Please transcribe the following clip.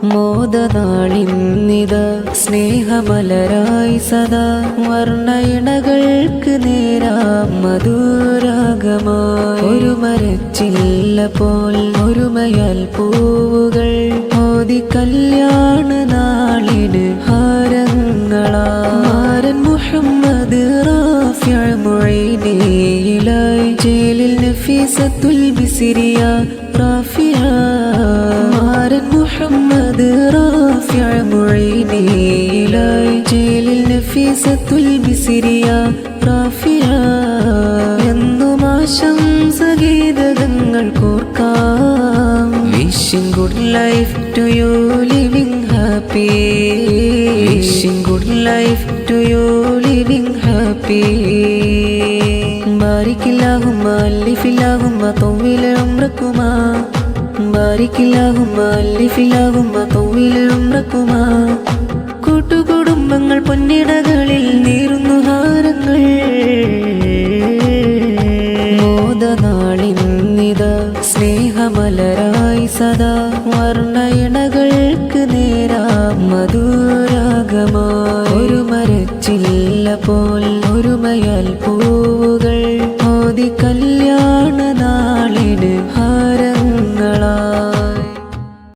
മോദനാളിന്നിത സ്നേഹമലരായി സദാ വർണ്ണയിണകൾക്ക് നേരാം മധുരാഗമായി ഒരു മരച്ചില്ല പോൽ ഒരുമയാൽ പൂവുകൾ മോദി കല്യാണ നാളിന് ഹാരങ്ങളാരൻ മുഹമ്മദ് റാഫിഅ മുഈനിലായി ജയിലിൽ നഫീസത്തുൽ ബിസ്രിയ റാഫിഅ മാരൻ മുഹമ്മദ് റാഫിഅ മുഈനിലായി ജയിലിൽ നഫീസത്തുൽ ബിസ്രിയ റാഫിഅ എന്നും ആശംസഗീതങ്ങൾ കോർക്കാം Wishing good life to you, living happy. Wishing good life to you, living happy. بارك اللهم ألف اللهم طول عمركما. بارك اللهم ألف اللهم طول عمركما. കൂട്ടുകുടുംബങ്ങൾ പൊന്നിടകളിൽ നീറുന്നു ഹാരങ്ങൾ മോദനാളിന്നിത സ്നേഹമലരായി സദാ വർണ്ണയിണകൾക്ക് നേരാം മധുരാഗമായി ഒരു മരച്ചില്ല പോൽ ഒരുമയാൽ പൂവുകൾ മോദി കല്യാണ നാളിന് ഹാരങ്ങളാ